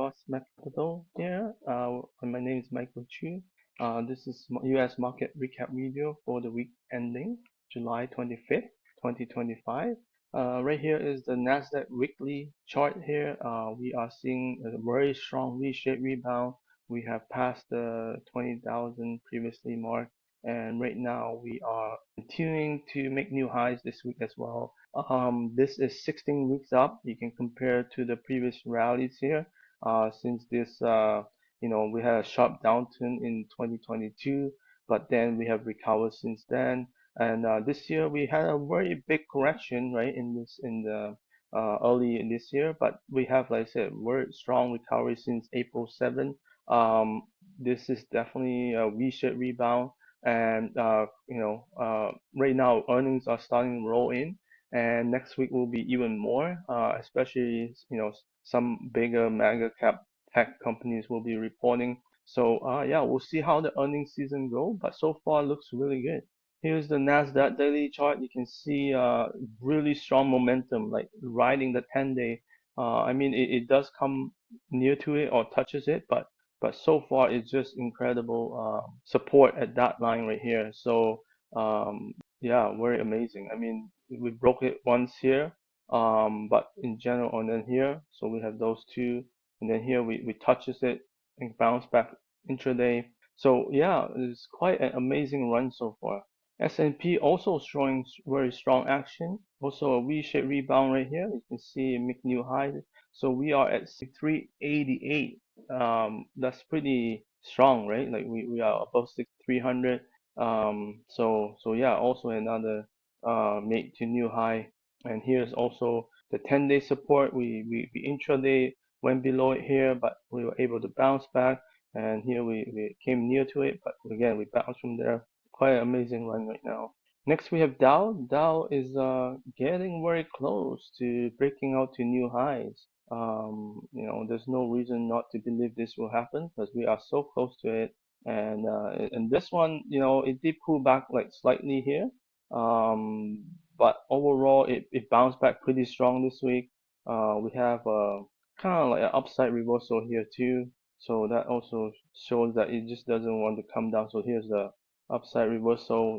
Cost Capital here. My name is Michael Chu. This is US market recap video for the week ending July 25th, 2025. Right here is the Nasdaq weekly chart here. We are seeing a very strong V-shaped rebound. We have passed the 20,000 previously mark, and right now we are continuing to make new highs this week as well. This is 16 weeks up. You can compare to the previous rallies here. Since this, we had a sharp downturn in 2022, but then we have recovered since then. And this year we had a very big correction, right, in the early in this year. But we have, like I said, very strong recovery since April 7. This is definitely a V-shaped rebound, and right now earnings are starting to roll in, and next week will be even more, especially some bigger mega cap tech companies will be reporting. So yeah, we'll see how the earnings season go, but so far it looks really good. Here's the Nasdaq daily chart. You can see really strong momentum, like riding the 10-day. I mean, it does come near to it or touches it, but so far it's just incredible support at that line right here. So yeah, very amazing. I mean, we broke it once here, but in general, and then here, so we have those two, and then here we touches it and bounce back intraday. So yeah, it's quite an amazing run so far. S&P also showing very strong action. Also a V-shaped rebound right here. You can see make new high. So we are at 388. That's pretty strong, right? Like we are above 6,300. So yeah, also another made to new high. And here's also the 10-day support. We intraday went below it here, but we were able to bounce back. And here we came near to it, but again we bounced from there. Quite an amazing run right now. Next we have Dow. Dow is getting very close to breaking out to new highs. There's no reason not to believe this will happen because we are so close to it. And this one, it did pull back like slightly here. But overall, it bounced back pretty strong this week. We have kind of like an upside reversal here too. So that also shows that it just doesn't want to come down. So here's the upside reversal,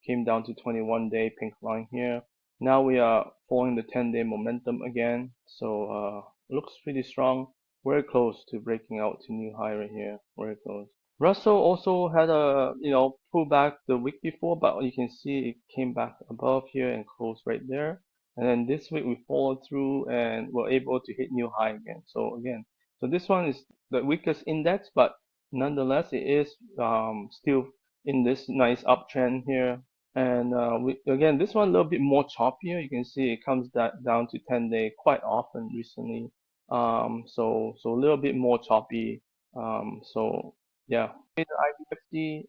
came down to 21-day pink line here. Now we are following the 10-day momentum again. So looks pretty strong. Very close to breaking out to new high right here. Very close. Russell also had a pullback the week before, but you can see it came back above here and closed right there. And then this week we followed through and were able to hit new high again. So this one is the weakest index, but nonetheless it is still in this nice uptrend here. And again, this one a little bit more choppier. You can see it comes down to 10-day quite often recently. So a little bit more choppy. So yeah, the IB50,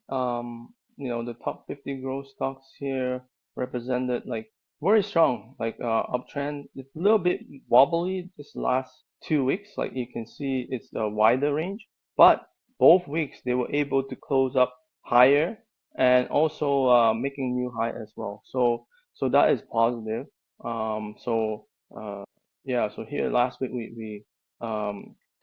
the top 50 growth stocks here represented like very strong, like uptrend. It's a little bit wobbly this last 2 weeks. Like you can see, it's a wider range, but both weeks they were able to close up higher and also making new high as well. So that is positive. So yeah, so here last week we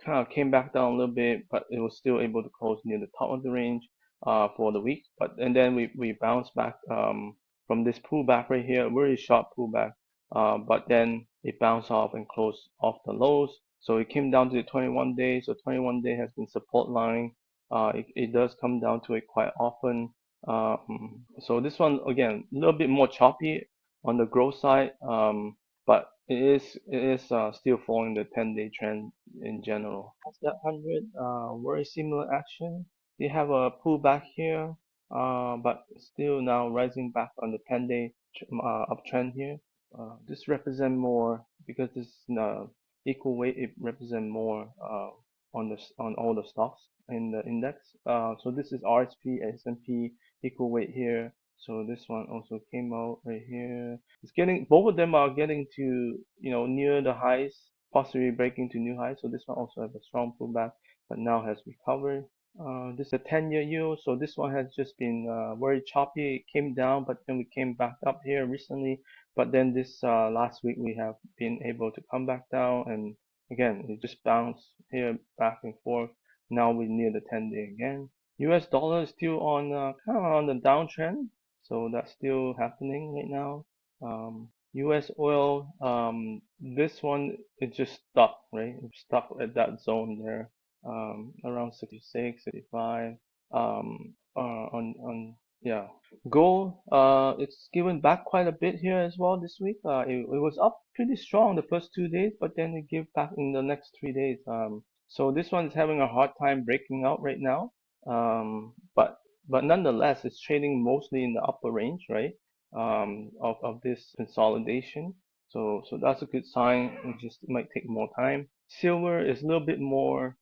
kind of came back down a little bit, but it was still able to close near the top of the range for the week. And then we bounced back from this pullback right here, very sharp pullback. But then it bounced off and closed off the lows. So it came down to the 21 days. So 21 day has been support line. It does come down to it quite often. So this one again a little bit more choppy on the growth side, but it is still following the 10-day trend in general. Nasdaq 100, very similar action. They have a pullback here, but still now rising back on the 10-day uptrend here. This represent more because this equal weight. It represent more on all the stocks in the index. So this is RSP, S&P equal weight here. So this one also came out right here. It's getting, both of them are getting to near the highs, possibly breaking to new highs. So this one also has a strong pullback, but now has recovered. This is a 10-year yield. So this one has just been very choppy. It came down, but then we came back up here recently. But then this last week we have been able to come back down, and again, it just bounced here back and forth. Now we're near the 10-day again. US dollar is still on kind of on the downtrend, so that's still happening right now. US oil, this one is just stuck, right? It's stuck at that zone there, around 66, 65. On yeah, gold, it's given back quite a bit here as well this week. It was up pretty strong the first 2 days, but then it gave back in the next 3 days. So this one is having a hard time breaking out right now. But nonetheless, it's trading mostly in the upper range, right? Of this consolidation. So that's a good sign. It just might take more time. Silver is a little bit more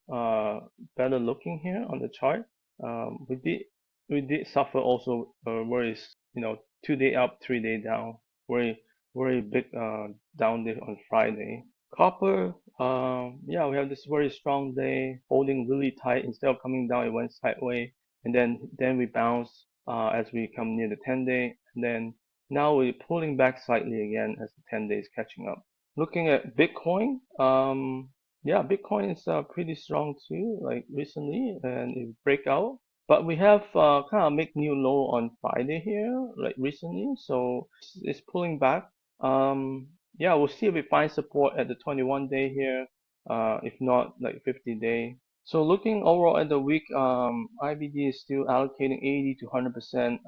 better looking here on the chart. We did suffer also where is 2 day up, 3 day down. Very big down day on Friday. Copper, yeah, we have this very strong day, holding really tight. Instead of coming down, it went sideways, and then we bounce as we come near the 10-day, and then now we're pulling back slightly again as the 10 days catching up. Looking at Bitcoin, yeah, Bitcoin is pretty strong too, like recently, and it break out. But we have kind of make new low on Friday here, like recently, so it's pulling back. Yeah, we'll see if we find support at the 21-day here, if not like 50-day. So looking overall at the week, IBD is still allocating 80 to 100%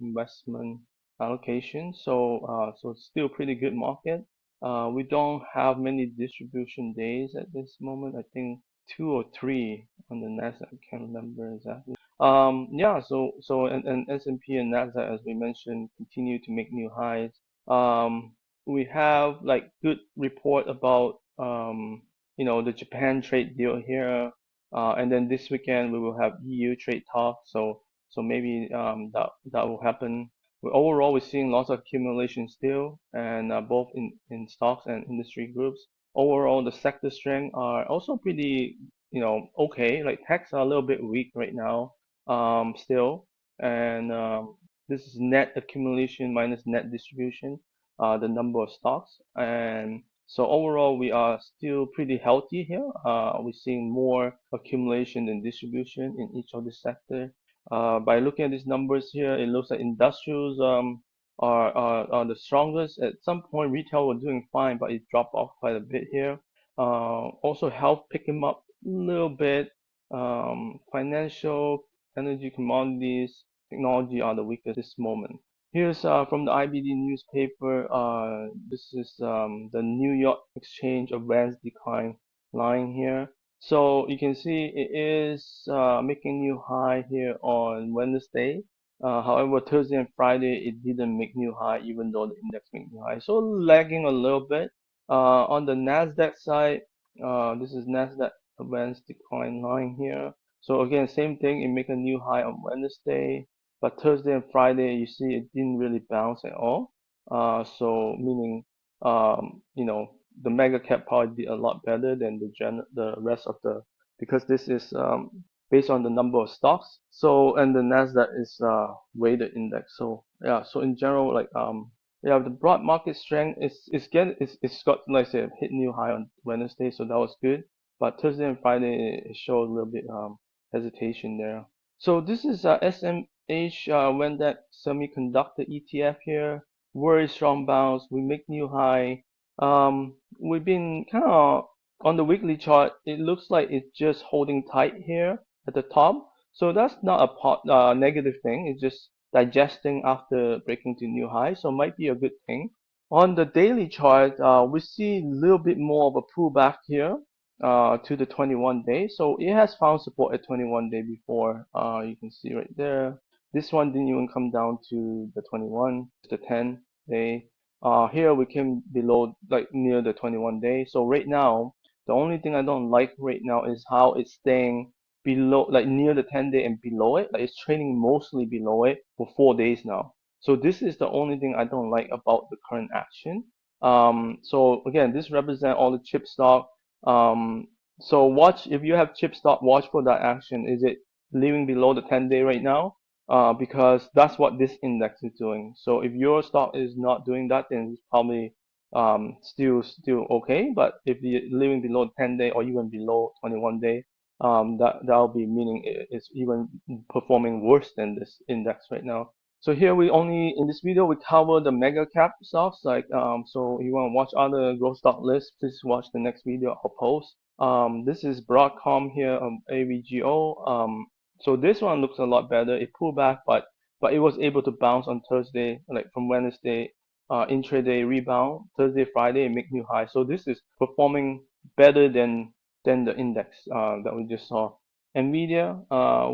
investment allocation. So it's still a pretty good market. We don't have many distribution days at this moment. I think two or three on the Nasdaq. I can't remember exactly. Yeah, and S&P and Nasdaq, as we mentioned, continue to make new highs. We have like good report about the Japan trade deal here, and then this weekend we will have EU trade talk. So maybe that will happen. But overall, we're seeing lots of accumulation still, and both in stocks and industry groups. Overall, the sector strength are also pretty okay. Like techs are a little bit weak right now, still, and this is net accumulation minus net distribution, the number of stocks. And so overall, we are still pretty healthy here. We're seeing more accumulation than distribution in each of the sector. By looking at these numbers here, it looks like industrials are the strongest. At some point, retail was doing fine, but it dropped off quite a bit here. Also, health picking up a little bit. Financial, energy, commodities, technology are the weakest this moment. Here's from the IBD newspaper. This is the New York Exchange advanced decline line here. So you can see it is making new high here on Wednesday. However, Thursday and Friday it didn't make new high, even though the index made new high. So lagging a little bit. On the Nasdaq side, this is Nasdaq advanced decline line here. So again, same thing. It make a new high on Wednesday. But Thursday and Friday, you see it didn't really bounce at all. So meaning, the mega cap probably did a lot better than the rest of the, because this is based on the number of stocks. So and the Nasdaq is weighted index. So yeah, so in general, like yeah, the broad market strength it's got, like I said, hit new high on Wednesday, so that was good. But Thursday and Friday it showed a little bit hesitation there. So this is SMH when that semiconductor ETF here, very strong bounce. We make new high. We've been kind of on the weekly chart. It looks like it's just holding tight here at the top. So that's not a negative thing. It's just digesting after breaking to new high. So it might be a good thing. On the daily chart, we see a little bit more of a pullback here to the 21 day. So it has found support at 21 day before. You can see right there. This one didn't even come down to the 21, the 10 day. Here we came below, like near the 21 day. So right now, the only thing I don't like right now is how it's staying below, like near the 10-day and below it. Like it's trading mostly below it for 4 days now. So this is the only thing I don't like about the current action. So again, this represents all the chip stock. So watch, if you have chip stock, watch for that action. Is it leaving below the 10-day right now? Because that's what this index is doing. So if your stock is not doing that, then it's probably still okay. But if you're living below 10-day or even below 21-day, that'll be meaning it's even performing worse than this index right now. So here we only in this video we cover the mega cap stocks. Like so if you want to watch other growth stock lists, please watch the next video I'll post. This is Broadcom here, AVGO. So this one looks a lot better. It pulled back, but it was able to bounce on Thursday, like from Wednesday, intraday rebound. Thursday, Friday, it make new high. So this is performing better than the index that we just saw. NVDA,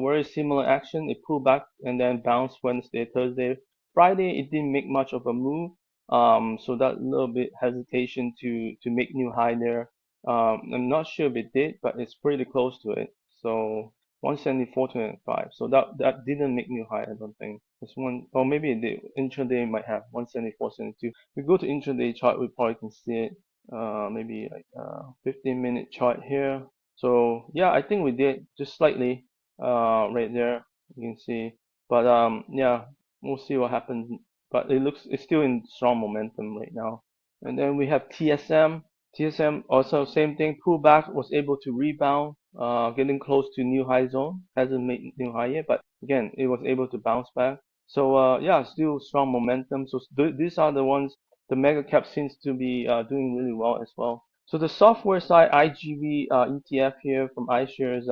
very similar action. It pulled back and then bounced Wednesday, Thursday, Friday. It didn't make much of a move. So that little bit hesitation to make new high there. I'm not sure if it did, but it's pretty close to it. So 174.25. So that didn't make new high, I don't think. This one, or maybe it did. Intraday might have 174.72. If we go to intraday chart, we probably can see it. Maybe like 15-minute chart here. So yeah, I think we did just slightly right there. You can see, but yeah, we'll see what happens. But it's still in strong momentum right now. And then we have TSM. TSM also same thing, pull back, was able to rebound, getting close to new high zone. Hasn't made new high yet, but again, it was able to bounce back. So yeah, still strong momentum. So these are the ones, the mega cap seems to be doing really well as well. So the software side, IGV ETF here from iShares,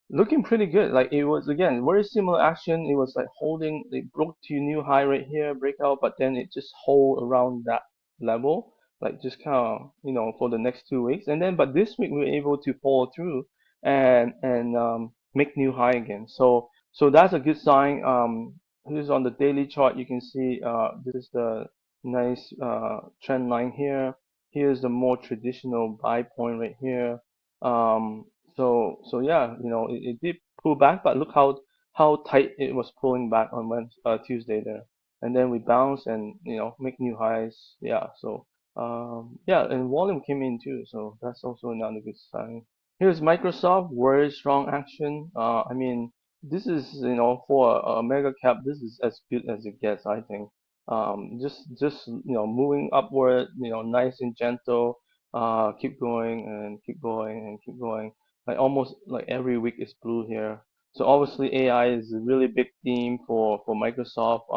looking pretty good. Like it was again very similar action. It was like holding, it broke to new high right here, breakout, but then it just hold around that level, like just kind of for the next 2 weeks, and then but this week we were able to follow through and make new high again. So that's a good sign. Here's on the daily chart. You can see this is the nice trend line here. Here's the more traditional buy point right here. Um, so yeah, it did pull back, but look how tight it was pulling back on Tuesday there, and then we bounce and make new highs. Yeah, so yeah, and volume came in too, so that's also another good sign. Here's Microsoft, very strong action. I mean, this is for a mega cap, this is as good as it gets, I think. Just moving upward, nice and gentle. Keep going and keep going and keep going. Like almost like every week is blue here. So obviously AI is a really big theme for Microsoft.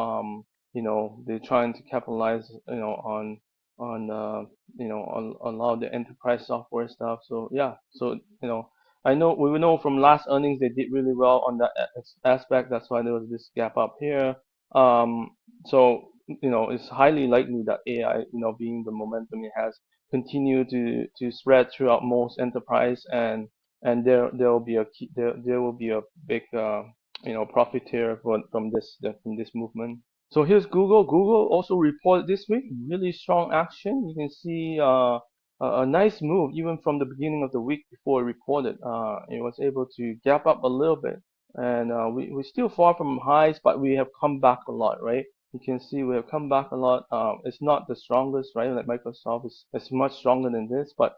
They're trying to capitalize, on a lot of the enterprise software stuff. So yeah, so I know we know from last earnings they did really well on that aspect. That's why there was this gap up here. So it's highly likely that AI, being the momentum it has, continue to spread throughout most enterprise, and there will be there will be a big profiteer from this movement. So here's Google. Google also reported this week really strong action. You can see a nice move even from the beginning of the week before it reported. It was able to gap up a little bit, and we're still far from highs, but we have come back a lot, right? You can see we have come back a lot. It's not the strongest, right? Like Microsoft is much stronger than this, but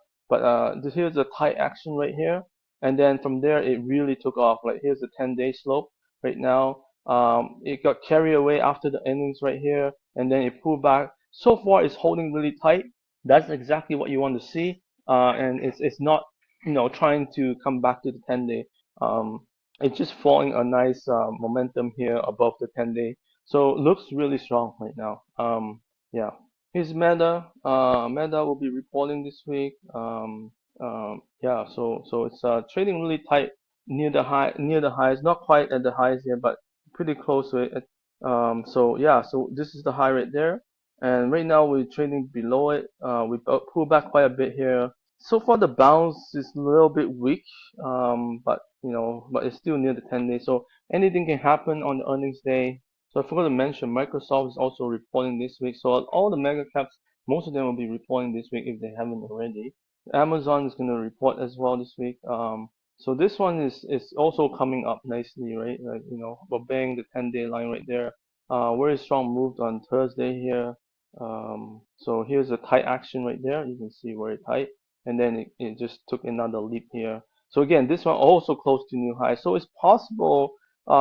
here's a tight action right here, and then from there it really took off. Like here's the 10-day slope right now. It got carried away after the earnings right here, and then it pulled back. So far, it's holding really tight. That's exactly what you want to see, and it's not trying to come back to the 10-day. It's just following a nice momentum here above the 10-day. So looks really strong right now. Yeah. Here's Meta. Meta will be reporting this week. Yeah. So it's trading really tight near the highs, not quite at the highs yet, but pretty close to it. So yeah, so this is the high right there, and right now we're trading below it. We pull back quite a bit here. So far the bounce is a little bit weak, but it's still near the 10-day. So anything can happen on the earnings day. So I forgot to mention Microsoft is also reporting this week. So all the mega caps, most of them will be reporting this week if they haven't already. Amazon is going to report as well this week. So this one is also coming up nicely, right? Like we're bang the 10-day line right there. Very strong move on Thursday here. So here's a tight action right there. You can see very tight, and then it just took another leap here. So again, this one also close to new highs. So it's possible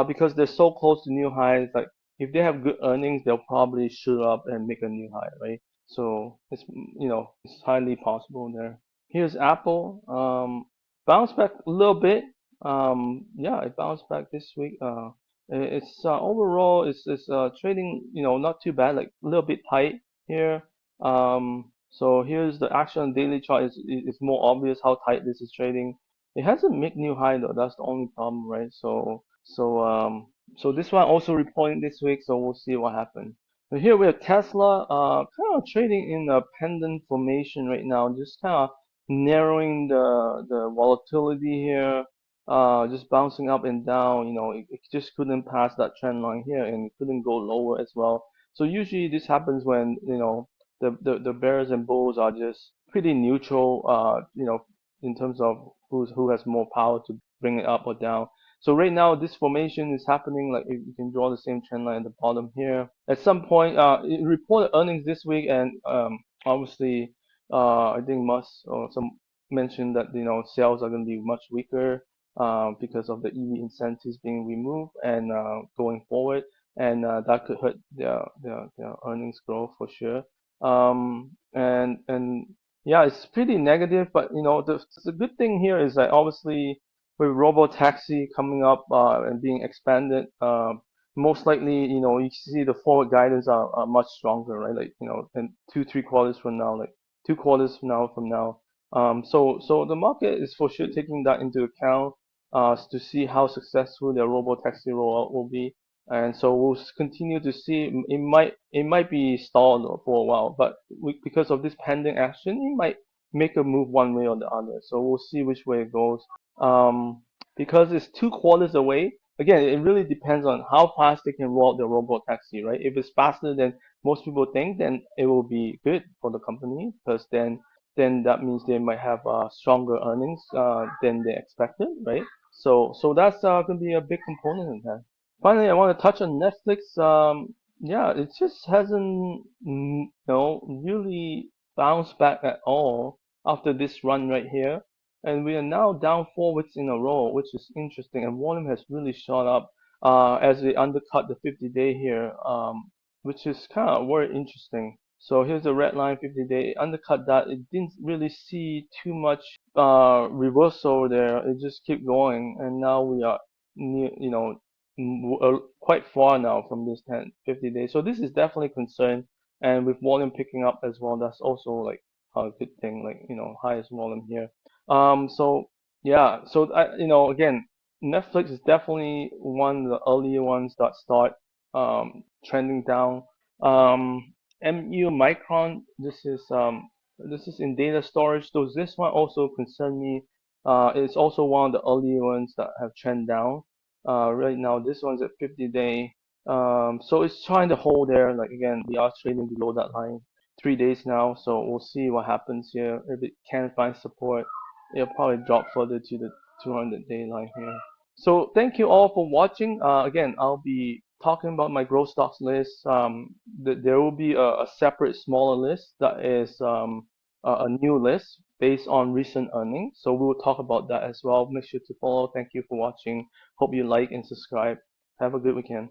because they're so close to new highs. Like if they have good earnings, they'll probably shoot up and make a new high, right? So it's it's highly possible there. Here's Apple. Bounced back a little bit. Yeah, it bounced back this week. It's overall it's trading not too bad, like a little bit tight here. So here's the action on daily chart. Is more obvious how tight this is trading. It hasn't made new high though. That's the only problem, right? So this one also reporting this week. So we'll see what happens. So here we have Tesla, kind of trading in a pendant formation right now, just kind of narrowing the volatility here, just bouncing up and down. It just couldn't pass that trend line here, and it couldn't go lower as well. So usually this happens when the bears and bulls are just pretty neutral, in terms of who has more power to bring it up or down. So right now, this formation is happening. Like you can draw the same trend line at the bottom here. At some point, it reported earnings this week, and obviously, I think Musk or some mentioned that sales are going to be much weaker because of the EV incentives being removed and going forward, and that could hurt their earnings growth for sure. And yeah, it's pretty negative, but the good thing here is that obviously with robo-taxi coming up and being expanded, most likely, you see the forward guidance are much stronger, right? Like, in 2-3 quarters from now, like 2 quarters from now. So the market is for sure taking that into account to see how successful their robo-taxi rollout will be. And so we'll continue to see. It might be stalled for a while, but because of this pending action, it might make a move one way or the other. So we'll see which way it goes. Um, because it's 2 quarters away. Again, it really depends on how fast they can roll out the robot taxi, right? If it's faster than most people think, then it will be good for the company because then that means they might have stronger earnings than they expected, right? So that's going to be a big component in that. Finally, I want to touch on Netflix. Yeah, it just hasn't, really bounced back at all after this run right here. And we are now down 4 weeks in a row, which is interesting. And volume has really shot up as we undercut the 50-day here, which is kind of very interesting. So here's the red line 50-day, undercut that. It didn't really see too much reversal there. It just kept going, and now we are near, quite far now from this 50 days. So this is definitely a concern. And with volume picking up as well, that's also like a good thing, like, highest volume here. So yeah, so again, Netflix is definitely one of the earlier ones that start trending down. MU Micron, this is in data storage. So this one also concerned me. It's also one of the earlier ones that have trend down. Right now this one's at 50-day. So it's trying to hold there. Like again, we are trading below that line 3 days now. So we'll see what happens here. If it can find support, it'll probably drop further to the 200-day line here. So thank you all for watching. Again, I'll be talking about my growth stocks list. There will be a separate smaller list that is a new list based on recent earnings. So we will talk about that as well. Make sure to follow. Thank you for watching. Hope you like and subscribe. Have a good weekend.